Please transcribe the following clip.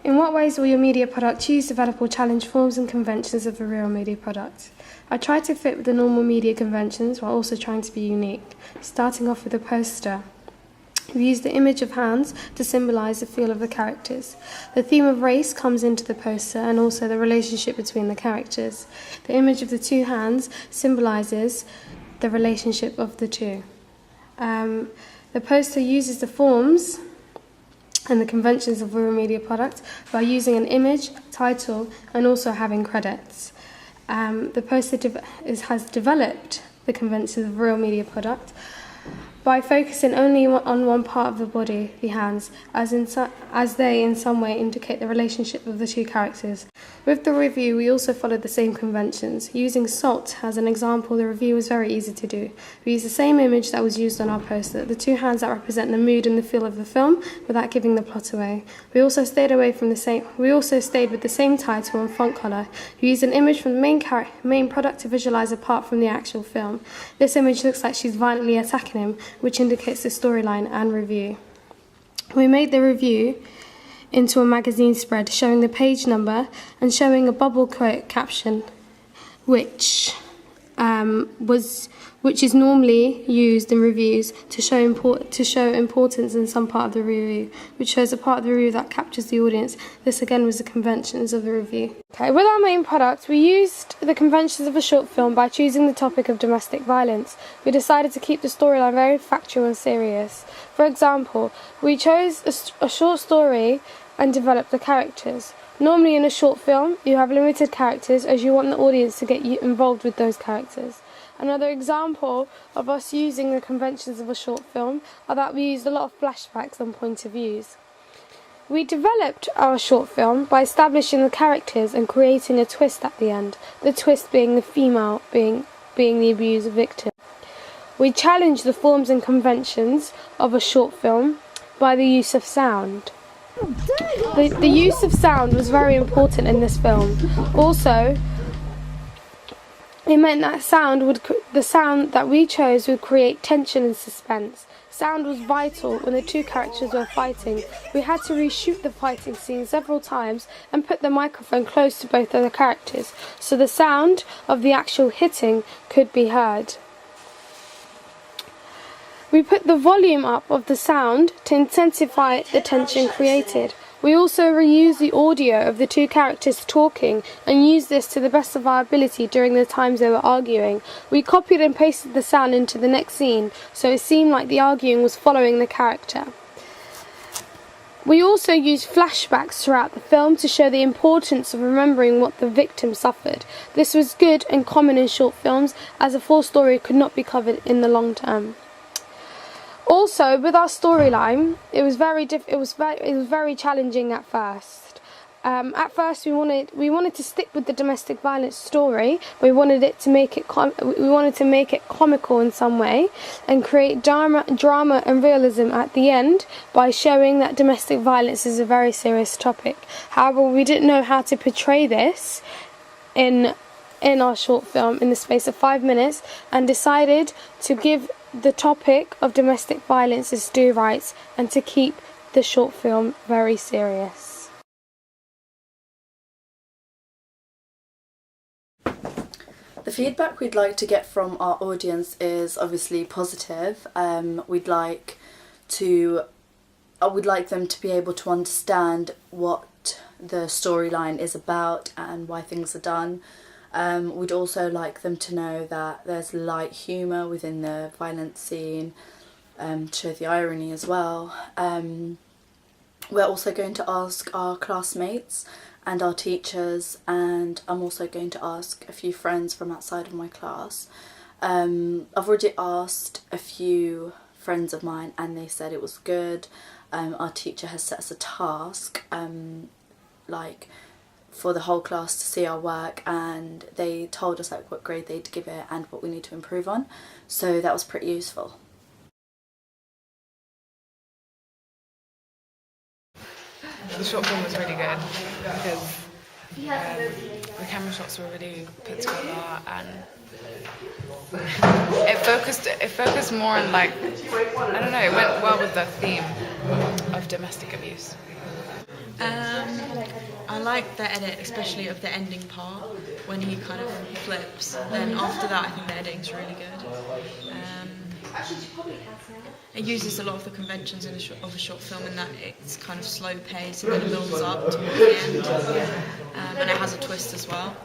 In what ways will your media product choose, develop or challenge forms and conventions of a real media product? I try to fit with the normal media conventions while also trying to be unique, starting off with a poster. We use the image of hands to symbolise the feel of the characters. The theme of race comes into the poster and also the relationship between the characters. The image of the two hands symbolises the relationship of the two. The poster uses the forms and the conventions of a real media product by using an image, title and also having credits. The poster has developed the conventions of a real media product by focusing only on one part of the body, the hands, as they in some way indicate the relationship of the two characters. With the review, we also followed the same conventions. Using salt as an example, the review was very easy to do. We used the same image that was used on our poster, the two hands that represent the mood and the feel of the film, without giving the plot away. We also stayed with the same title and font colour. We used an image from the main product to visualise a part from the actual film. This image looks like she's violently attacking him, which indicates the storyline and review. We made the review into a magazine spread showing the page number and showing a bubble quote caption, which is normally used in reviews to show importance in some part of the review, which shows a part of the review that captures the audience. This again was the conventions of the review. Okay, with our main product, we used the conventions of a short film by choosing the topic of domestic violence. We decided to keep the storyline very factual and serious. For example, we chose a short story and developed the characters. Normally in a short film, you have limited characters as you want the audience to get involved with those characters. Another example of us using the conventions of a short film are that we used a lot of flashbacks and point of views. We developed our short film by establishing the characters and creating a twist at the end, the twist being the female being the abused victim. We challenged the forms and conventions of a short film by the use of sound. The use of sound was very important in this film. Also, it meant that the sound that we chose would create tension and suspense. Sound was vital when the two characters were fighting. We had to reshoot the fighting scene several times and put the microphone close to both of the characters so the sound of the actual hitting could be heard. We put the volume up of the sound to intensify the tension created. We also reused the audio of the two characters talking and used this to the best of our ability during the times they were arguing. We copied and pasted the sound into the next scene, so it seemed like the arguing was following the character. We also used flashbacks throughout the film to show the importance of remembering what the victim suffered. This was good and common in short films, as a full story could not be covered in the long term. Also, with our storyline, it was very challenging at first. At first, we wanted to stick with the domestic violence story. We wanted to make it comical in some way, and create drama and realism at the end by showing that domestic violence is a very serious topic. However, we didn't know how to portray this in our short film in the space of 5 minutes, and decided to give the topic of domestic violence its due rights and to keep the short film very serious. The feedback we'd like to get from our audience is obviously positive. We'd like them to be able to understand what the storyline is about and why things are done. We'd also like them to know that there's light humour within the violence scene, to show the irony as well. We're also going to ask our classmates and our teachers, and I'm also going to ask a few friends from outside of my class. I've already asked a few friends of mine and they said it was good. Our teacher has set us a task, for the whole class to see our work, and they told us what grade they'd give it and what we need to improve on, so that was pretty useful. The short film was really good because the camera shots were really put together, and it focused more on I don't know, it went well with the theme of domestic abuse. like the edit, especially of the ending part, when he kind of flips. Then after that, I think the editing's really good. It uses a lot of the conventions of a short film in that it's kind of slow pace and then it builds up towards the end. And it has a twist as well.